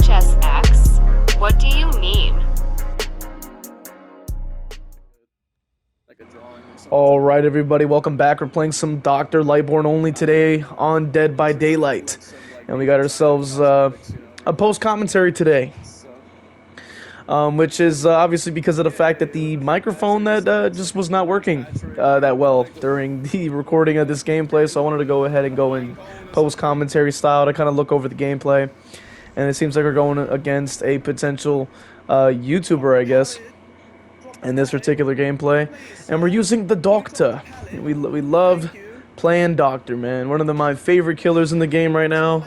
v.h.s.x? What do you mean? Alright everybody, welcome back. We're playing some Doctor LIGHTBORN Only today on Dead by Daylight. And we got ourselves a post-commentary today. Which is obviously because of the fact that the microphone that just was not working that well during the recording of this gameplay. So I wanted to go ahead and go in post-commentary style to kind of look over the gameplay. And it seems like we're going against a potential YouTuber, I guess, in this particular gameplay, and we're using the Doctor. We love playing Doctor, man. One of my favorite killers in the game right now,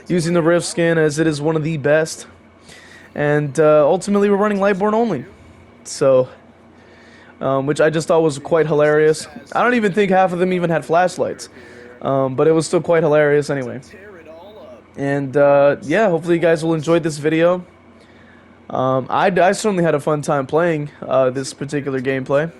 using the Rift skin as it is one of the best. And ultimately we're running LIGHTBORN Only, so which I just thought was quite hilarious. I don't even think half of them even had flashlights, but it was still quite hilarious anyway. And yeah, hopefully you guys will enjoy this video. I certainly had a fun time playing this particular gameplay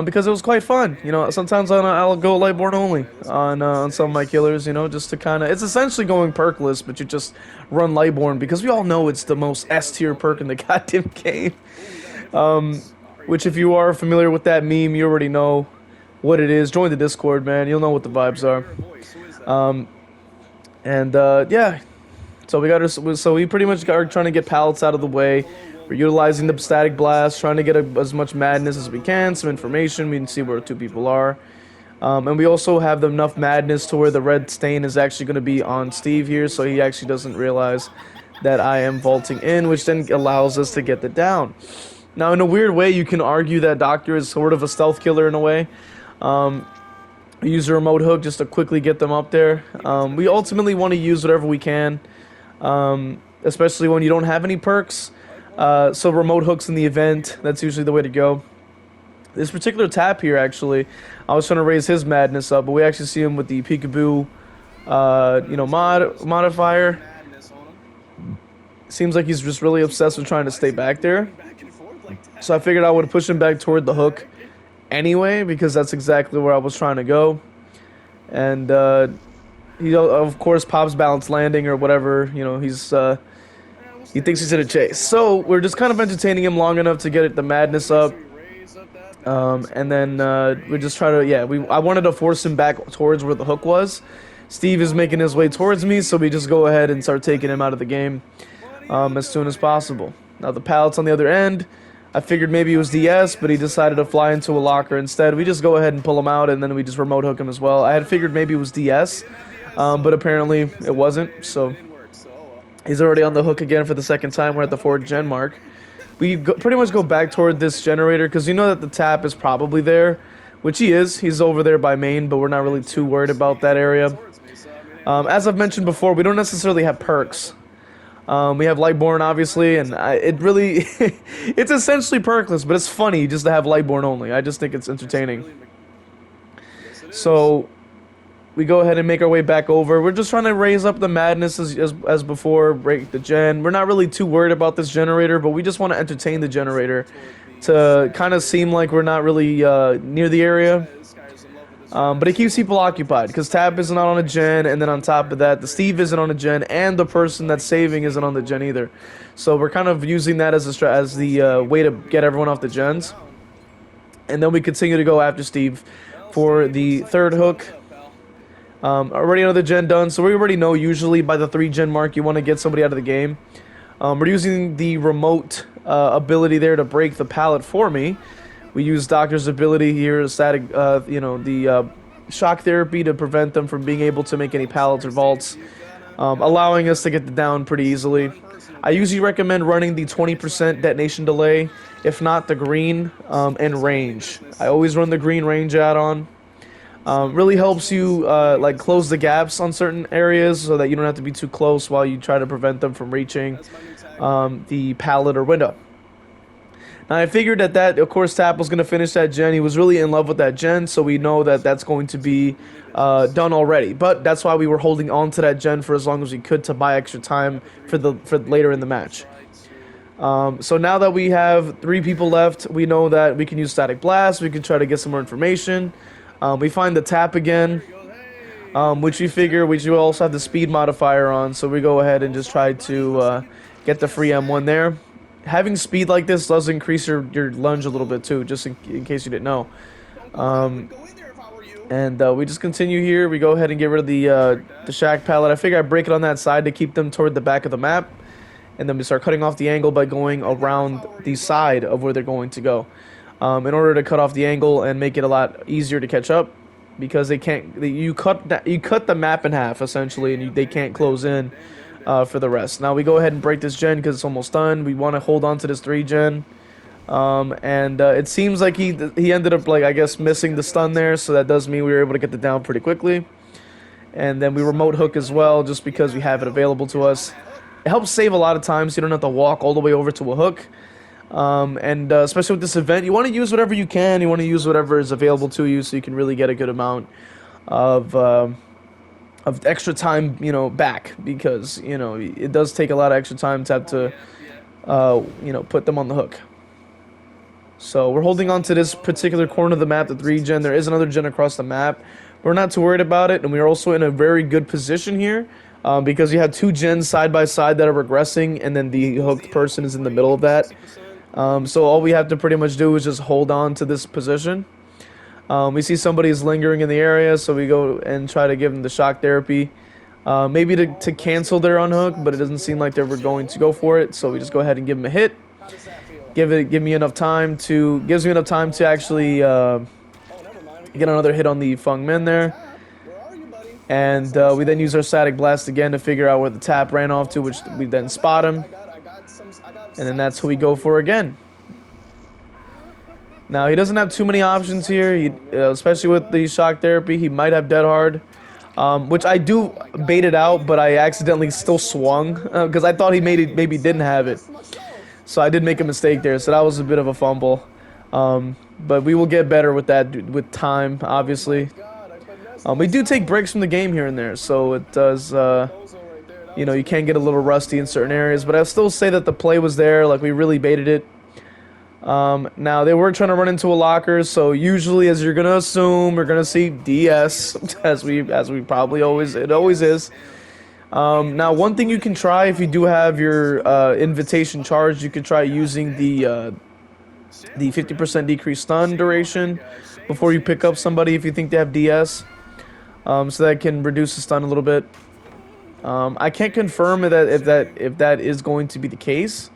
because it was quite fun. You know, sometimes I'll go LIGHTBORN Only on some of my killers, you know, just to kind of, it's essentially going perkless, but you just run LIGHTBORN because we all know it's the most S-tier perk in the goddamn game. Which, if you are familiar with that meme, you already know what it is. Join the Discord, man. You'll know what the vibes are. Yeah. So we pretty much are trying to get pallets out of the way. We're utilizing the static blast, trying to get as much madness as we can, some information. We can see where two people are. And we also have enough madness to where the red stain is actually going to be on Steve here, so he actually doesn't realize that I am vaulting in, which then allows us to get the down. Now, in a weird way, you can argue that Doctor is sort of a stealth killer in a way. We use a remote hook just to quickly get them up there. We ultimately want to use whatever we can. Especially when you don't have any perks, so remote hooks in the event, that's usually the way to go. This particular tap here, actually, I was trying to raise his madness up, but we actually see him with the peekaboo, you know, modifier. Seems like he's just really obsessed with trying to stay back there, so I figured I would push him back toward the hook anyway, because that's exactly where I was trying to go. And he, of course, pops balance landing or whatever, you know, he thinks he's in a chase. So, we're just kind of entertaining him long enough to get the madness up. And then, we just try to, yeah, I wanted to force him back towards where the hook was. Steve is making his way towards me, so we just go ahead and start taking him out of the game, as soon as possible. Now, the pallet's on the other end. I figured maybe it was DS, but he decided to fly into a locker instead. We just go ahead and pull him out, and then we just remote hook him as well. I had figured maybe it was DS. But apparently it wasn't, so he's already on the hook again for the second time. We're at the 4th gen mark. We pretty much go back toward this generator because you know that the tap is probably there, which he is. He's over there by main, but we're not really too worried about that area. As I've mentioned before, we don't necessarily have perks. We have LIGHTBORN, obviously, and it really, it's essentially perkless, but it's funny just to have LIGHTBORN only. I just think it's entertaining. So we go ahead and make our way back over. We're just trying to raise up the madness as before, break the gen. We're not really too worried about this generator, but we just want to entertain the generator to kind of seem like we're not really near the area. But it keeps people occupied, because Tap isn't on a gen, and then on top of that, the Steve isn't on a gen, and the person that's saving isn't on the gen either. So we're kind of using that as the way to get everyone off the gens. And then we continue to go after Steve for the 3rd hook. Already another gen done, so we already know usually by the 3 gen mark you want to get somebody out of the game. We're using the remote ability there to break the pallet for me. We use Doctor's ability here, static, you know, the shock therapy to prevent them from being able to make any pallets or vaults, allowing us to get the down pretty easily. I usually recommend running the 20% detonation delay, if not the green, and range. I always run the green range add-on. Really helps you like close the gaps on certain areas so that you don't have to be too close while you try to prevent them from reaching the pallet or window. Now I figured that of course Tap was going to finish that gen. He was really in love with that gen, so we know that that's going to be done already. But that's why we were holding on to that gen for as long as we could to buy extra time for later in the match. So now that we have 3 people left, we know that we can use Static Blast. We can try to get some more information. We find the Tap again. which we figure we should also have the speed modifier on, so we go ahead and just try to get the free M1 there. Having speed like this does increase your lunge a little bit too, just in case you didn't know. And we just continue here. We go ahead and get rid of the shack pallet. I figure I break it on that side to keep them toward the back of the map. And then we start cutting off the angle by going around the side of where they're going to go. In order to cut off the angle and make it a lot easier to catch up. Because they can't, you cut the map in half essentially, and they can't close in for the rest. Now we go ahead and break this gen because it's almost done. We want to hold on to this 3 gen. And it seems like he ended up, like, I guess, missing the stun there, so that does mean we were able to get the down pretty quickly. And then we remote hook as well, just because we have it available to us. It helps save a lot of time, so you don't have to walk all the way over to a hook. Especially with this event, you want to use whatever you can. You want to use whatever is available to you, so you can really get a good amount of extra time, you know, back, because, you know, it does take a lot of extra time to have to, you know, put them on the hook. So we're holding on to this particular corner of the map, the 3 gen. There is another gen across the map. We're not too worried about it, and we're also in a very good position here because you have 2 gens side by side that are regressing, and then the hooked person is in the middle of that. So all we have to pretty much do is just hold on to this position. We see somebody is lingering in the area, so we go and try to give them the shock therapy. Maybe to cancel their unhook, but it doesn't seem like they were going to go for it, so we just go ahead and give them a hit. Gives me enough time to actually get another hit on the Feng Min there. And we then use our static blast again to figure out where the tap ran off to, which we then spot him. And then that's who we go for again. Now, he doesn't have too many options here, especially with the shock therapy. He might have dead hard, which I do bait it out, but I accidentally still swung because I thought he maybe didn't have it. So I did make a mistake there, so that was a bit of a fumble. But we will get better with that with time, obviously. We do take breaks from the game here and there, so it does, you know, you can get a little rusty in certain areas. But I'll still say that the play was there, like we really baited it. Now, they were trying to run into a locker, so usually, as you're going to assume, we're going to see DS, as we probably always is. Now, one thing you can try if you do have your invitation charged, you could try using the 50% decreased stun duration before you pick up somebody if you think they have DS, so that can reduce the stun a little bit. I can't confirm if that is going to be the case,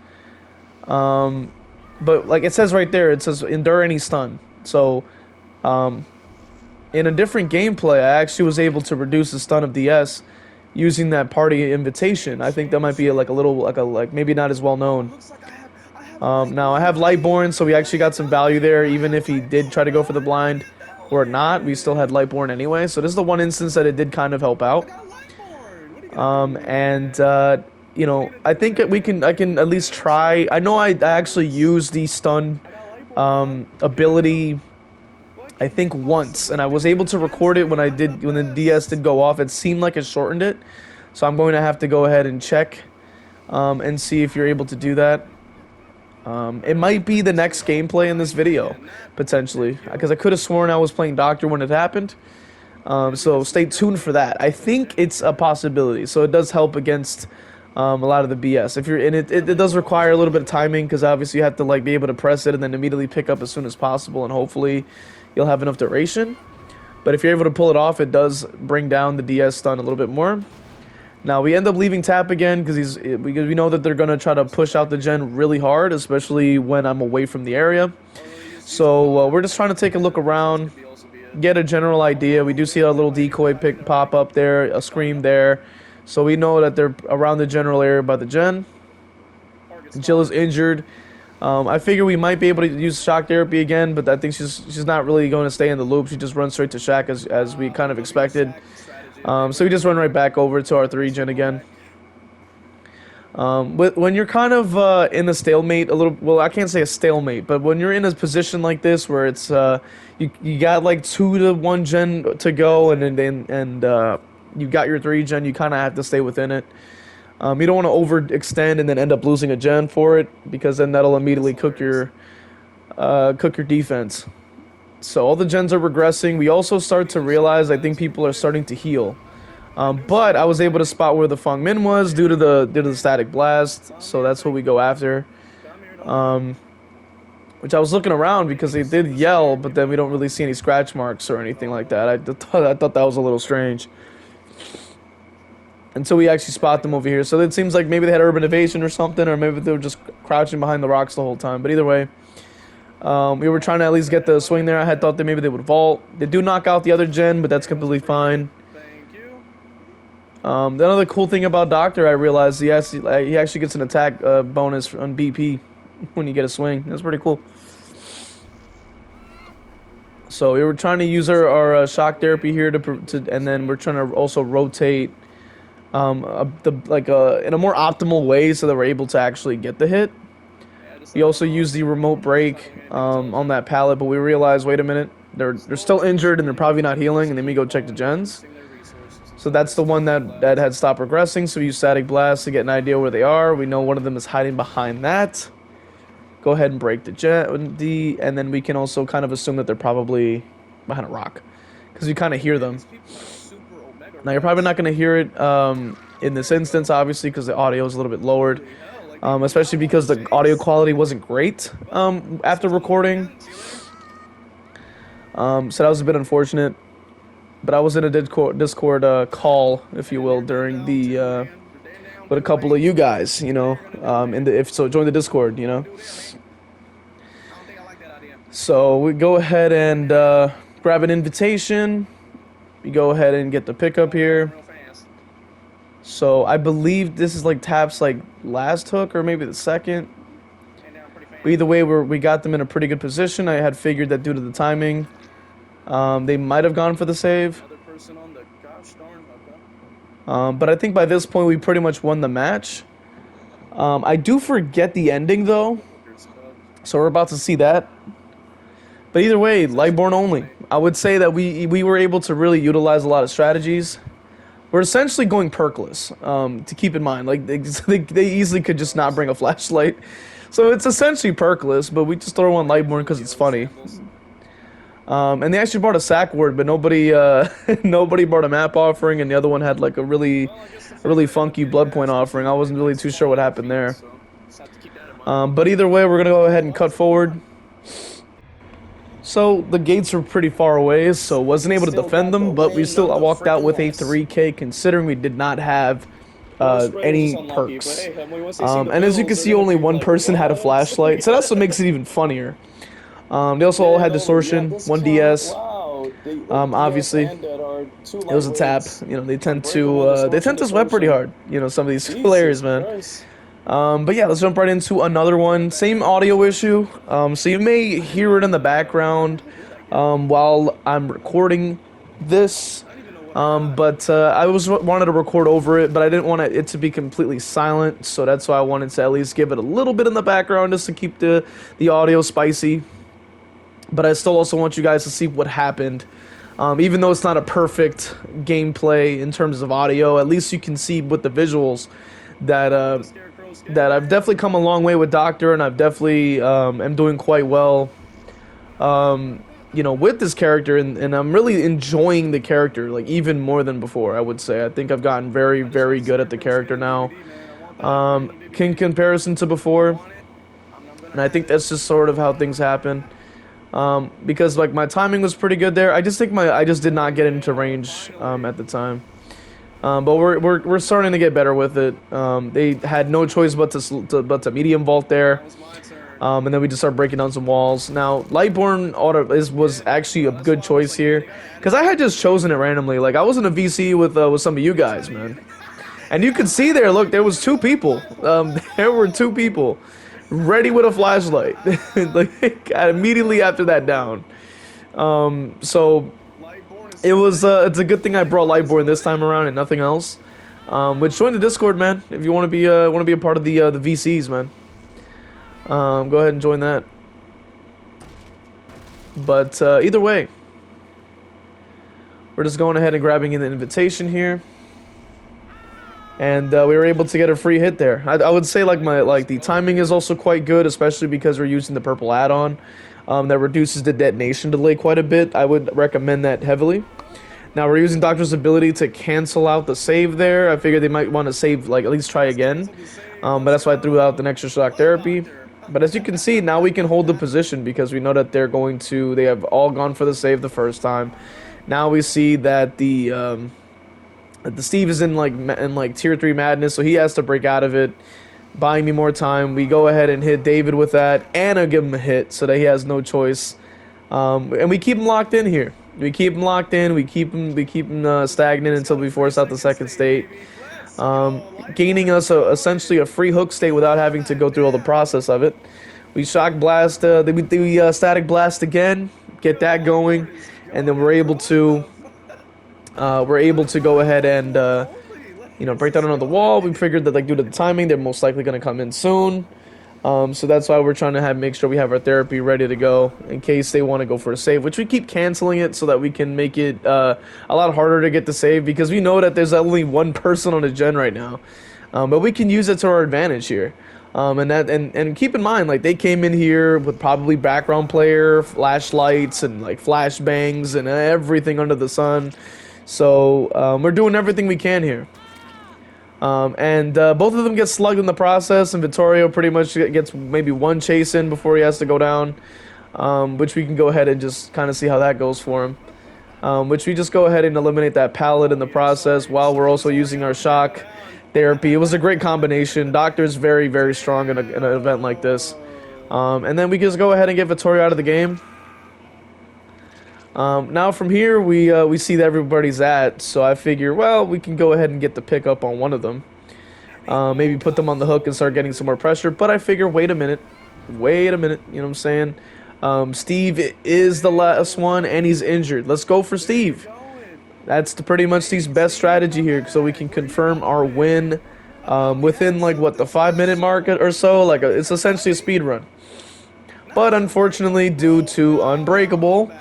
but like it says right there, it says endure any stun. So, in a different gameplay, I actually was able to reduce the stun of DS. Using that party invitation. I think that might be like maybe not as well known. Now I have Lightborn, so we actually got some value there. Even if he did try to go for the blind or not, we still had Lightborn anyway. So this is the one instance that it did kind of help out. You know, I think I can at least try. I know I actually used the stun ability, I think once, and I was able to record it when the DS did go off. It seemed like it shortened it, so I'm going to have to go ahead and check and see if you're able to do that. It might be the next gameplay in this video, potentially, because I could have sworn I was playing Doctor when it happened. So stay tuned for that. I think it's a possibility, so it does help against a lot of the BS. If you're in it, it does require a little bit of timing, because obviously you have to like be able to press it and then immediately pick up as soon as possible, and hopefully you'll have enough duration. But if you're able to pull it off, it does bring down the DS stun a little bit more. Now we end up leaving tap again because we know that they're gonna try to push out the gen really hard, especially when I'm away from the area. So we're just trying to take a look around, get a general idea. We do see a little decoy pick pop up there, a scream there, so we know that they're around the general area by the gen. Jill is injured. I figure we might be able to use shock therapy again, but I think she's not really going to stay in the loop. She just runs straight to shack as we kind of expected. So we just run right back over to our 3 gen again. When you're kind of in a stalemate, well, I can't say a stalemate, but when you're in a position like this where it's you got like 2 to 1 gen to go, and you got your 3 gen, you kind of have to stay within it. You don't want to overextend and then end up losing a gen for it, because then that'll immediately cook your defense. So all the gens are regressing. We also start to realize, I think people are starting to heal. But I was able to spot where the Feng Min was due to the static blast. So that's what we go after. Which I was looking around because they did yell, but then we don't really see any scratch marks or anything like that. I thought that was a little strange. Until we actually spot them over here. So it seems like maybe they had urban evasion or something, or maybe they were just crouching behind the rocks the whole time. But either way, we were trying to at least get the swing there. I had thought that maybe they would vault. They do knock out the other gen, but that's completely fine. The other cool thing about Doctor, I realized he actually gets an attack bonus on BP when you get a swing. That's pretty cool. So we were trying to use our shock therapy here and then we're trying to also rotate in a more optimal way so that we're able to actually get the hit. We also use the remote brake on that pallet, but we realized, wait a minute, they're still injured and they're probably not healing, and then we go check the gens. So that's the one that had stopped regressing, so we use static blast to get an idea where they are. We know one of them is hiding behind that. Go ahead and break and then we can also kind of assume that they're probably behind a rock, because you kind of hear them. Now you're probably not going to hear it in this instance, obviously, because the audio is a little bit lowered, especially because the audio quality wasn't great after recording. So that was a bit unfortunate. But I was in a Discord call, if you will, during the with a couple of you guys, you know, join the Discord, you know. So we go ahead and grab an invitation. We go ahead and get the pickup here. So I believe this is like Tap's like last hook or maybe the second. But either way, we got them in a pretty good position. I had figured that due to the timing, they might have gone for the save. But I think by this point we pretty much won the match. I do forget the ending though, so we're about to see that. But either way, Lightborn only. I would say that we were able to really utilize a lot of strategies. We're essentially going perkless, to keep in mind. Like they easily could just not bring a flashlight, so it's essentially perkless. But we just throw on Lightborn because it's funny. And they actually brought a sack word, but nobody brought a map offering, and the other one had like a really funky blood point offering. I wasn't really too sure what happened there. But either way, we're gonna go ahead and cut forward. So the gates were pretty far away, so wasn't able to defend them, but we still walked out with a 3K, considering we did not have any perks. And as you can see, only one person had a flashlight, so that's what makes it even funnier. They also all had distortion, 1 DS. Obviously, it was a tap. You know, they tend to sweat pretty hard. You know, some of these players, man. But yeah, let's jump right into another one. Same audio issue. So you may hear it in the background while I'm recording this. But I wanted to record over it, but I didn't want it to be completely silent. So that's why I wanted to at least give it a little bit in the background just to keep the audio spicy. But I still also want you guys to see what happened. Even though it's not a perfect gameplay in terms of audio, at least you can see with the visuals that I've definitely come a long way with Doctor, and I've definitely am doing quite well, you know, with this character, and I'm really enjoying the character, like even more than before, I would say. I think I've gotten very, very good at the character now, in comparison to before, and I think that's just sort of how things happen. Because like my timing was pretty good there. I just did not get into range at the time. But we're starting to get better with it. They had no choice but to medium vault there. And then we just start breaking down some walls. Now Lightborn was actually a good choice here, because I had just chosen it randomly. Like I was in a VC with some of you guys, man. And you could see there, look, there was 2 people. There were 2 people ready with a flashlight, like immediately after that down. So it's a good thing I brought Lightborn this time around and nothing else. Which, join the Discord, man, if you want to be a part of the VCs, man. Go ahead and join that. But either way, we're just going ahead and grabbing in the invitation here. and we were able to get a free hit there. I would say like the timing is also quite good, especially because we're using the purple add-on that reduces the detonation delay quite a bit. I would recommend that heavily. Now we're using Doctor's ability to cancel out the save there. I figured they might want to save, like, at least try again. But that's why I threw out the extra shock therapy. But as you can see, now we can hold the position because we know that they have all gone for the save the first time. Now we see that the Steve is in like tier 3 madness, so he has to break out of it, buying me more time. We go ahead and hit David with that, and I give him a hit so that he has no choice. And we keep him locked in here. We keep him locked in. We keep him stagnant until we force out the second state, gaining us essentially a free hook state without having to go through all the process of it. We shock blast, we static blast again, get that going, and then we're able to go ahead and break down another wall. We figured that, like, due to the timing, they're most likely going to come in soon. So that's why we're trying to make sure we have our therapy ready to go in case they want to go for a save, which we keep canceling it so that we can make it a lot harder to get the save, because we know that there's only one person on the gen right now. But we can use it to our advantage here. And keep in mind, like, they came in here with probably background player, flashlights, and like flashbangs and everything under the sun. So we're doing everything we can here. Both of them get slugged in the process, and Vittorio pretty much gets maybe one chase in before he has to go down, which we can go ahead and just kind of see how that goes for him. Which we just go ahead and eliminate that pallet in the process while we're also using our shock therapy. It was a great combination. Doctor's very, very strong in an event like this. And then we just go ahead and get Vittorio out of the game. Now from here, we see that everybody's at, so I figure, well, we can go ahead and get the pickup on one of them. Maybe put them on the hook and start getting some more pressure, but I figure, wait a minute, you know what I'm saying? Steve is the last one, and he's injured. Let's go for Steve. That's pretty much Steve's best strategy here, so we can confirm our win within, like, what, the 5-minute mark or so? Like, it's essentially a speed run. But unfortunately, due to Unbreakable,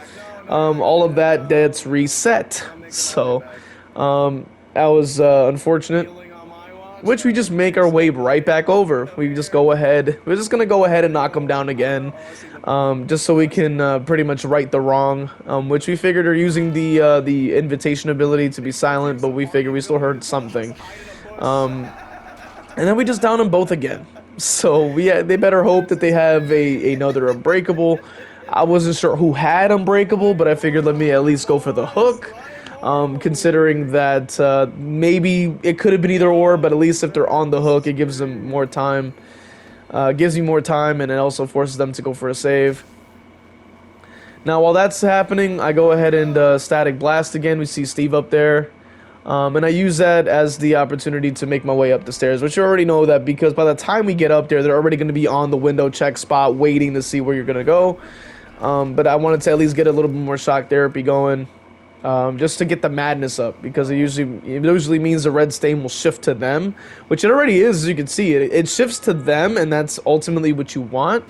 all of that gets reset. So that was unfortunate, which we just make our way right back over. We're just gonna go ahead and knock them down again, just so we can pretty much right the wrong, which we figured are using the invitation ability to be silent, but we figured we still heard something. And then we just down them both again. So they better hope that they have another Unbreakable. I wasn't sure who had Unbreakable, but I figured let me at least go for the hook, considering that maybe it could have been either or, but at least if they're on the hook, it gives them more time. Gives me more time, and it also forces them to go for a save. Now, while that's happening, I go ahead and static blast again. We see Steve up there. And I use that as the opportunity to make my way up the stairs, which you already know that because by the time we get up there, they're already going to be on the window check spot waiting to see where you're going to go. But I wanted to at least get a little bit more shock therapy going, just to get the madness up, because it usually means the red stain will shift to them, which it already is, as you can see. It shifts to them, and that's ultimately what you want.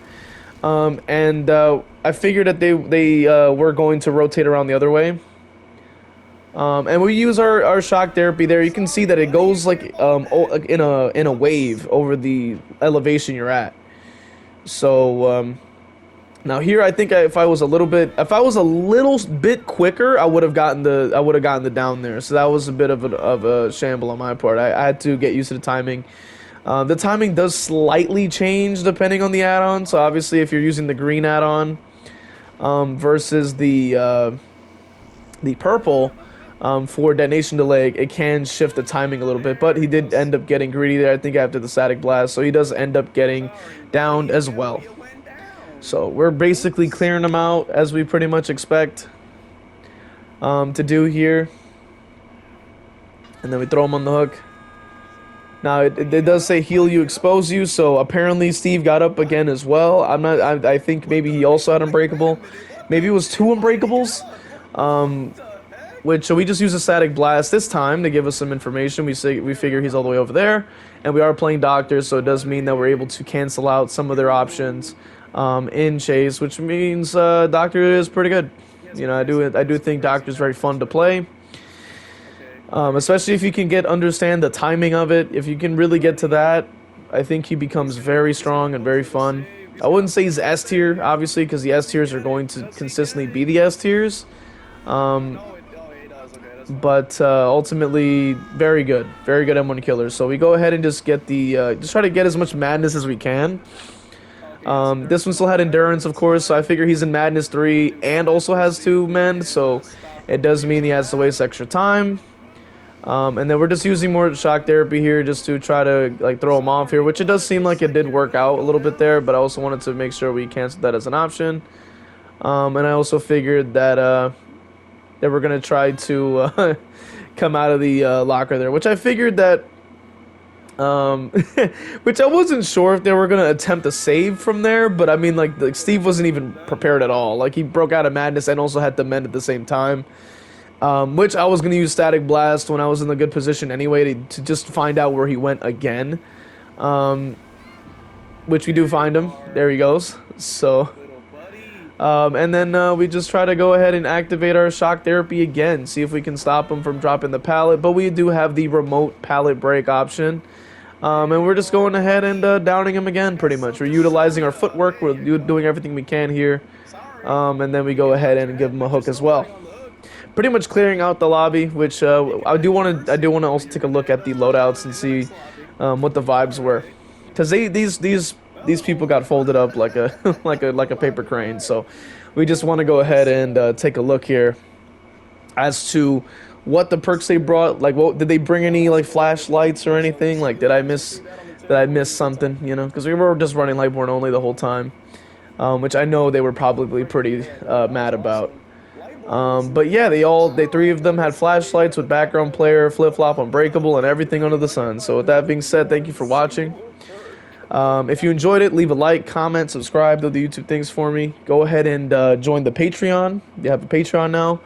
I figured that they were going to rotate around the other way. And we use our shock therapy there. You can see that it goes like in a wave over the elevation you're at. So now here, I think if I was a little bit quicker, I would have gotten the down there. So that was a bit of a shamble on my part. I had to get used to the timing. The timing does slightly change depending on the add-on. So obviously, if you're using the green add-on versus the purple. For detonation delay, it can shift the timing a little bit, but he did end up getting greedy there, I think, after the static blast, so he does end up getting downed as well. So we're basically clearing them out as we pretty much expect to do here, and then we throw him on the hook. Now it does say heal you, expose you, so apparently Steve got up again as well. I think maybe he also had Unbreakable, maybe it was 2 Unbreakables. So we just use a static blast this time to give us some information. We figure he's all the way over there, and we are playing Doctor, so it does mean that we're able to cancel out some of their options in Chase, which means Doctor is pretty good. You know, I do think Doctor is very fun to play. Especially if you can understand the timing of it. If you can really get to that, I think he becomes very strong and very fun. I wouldn't say he's S tier, obviously, because the S tiers are going to consistently be the S tiers. Um, but ultimately, very good M1 killer. So we go ahead and just get just try to get as much madness as we can. This one still had endurance, of course, so I figure he's in madness 3 and also has 2 mend, so it does mean he has to waste extra time. And then we're just using more shock therapy here just to try to like throw him off here, which it does seem like it did work out a little bit there, but I also wanted to make sure we canceled that as an option. And I also figured that we're gonna try to come out of the locker there, which I figured that which I wasn't sure if they were gonna attempt a save from there, but I mean like Steve wasn't even prepared at all. Like he broke out of madness and also had to mend at the same time. Which I was going to use Static Blast when I was in a good position anyway to just find out where he went again. Which we do find him. There he goes. So, and then we just try to go ahead and activate our shock therapy again. See if we can stop him from dropping the pallet. But we do have the remote pallet break option. And we're just going ahead and downing him again pretty much. We're utilizing our footwork. We're doing everything we can here. And then we go ahead and give him a hook as well. Pretty much clearing out the lobby, which I do want to also take a look at the loadouts and see what the vibes were, because these people got folded up like a like a paper crane. So we just want to go ahead and take a look here as to what the perks they brought. Like, what did they bring? Any like flashlights or anything? Like, did I miss something? You know, because we were just running Lightborn only the whole time, which I know they were probably pretty mad about. But yeah, they 3 of them had flashlights with background player, flip-flop, unbreakable, and everything under the sun. So with that being said, thank you for watching. If you enjoyed it, leave a like, comment, subscribe, do the YouTube things for me. Go ahead and join the Patreon. You have a Patreon now.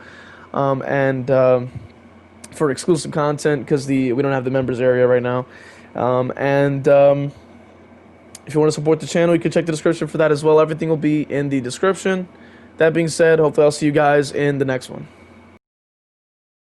For exclusive content, because we don't have the members area right now. If you want to support the channel, you can check the description for that as well. Everything will be in the description. That being said, hopefully I'll see you guys in the next one.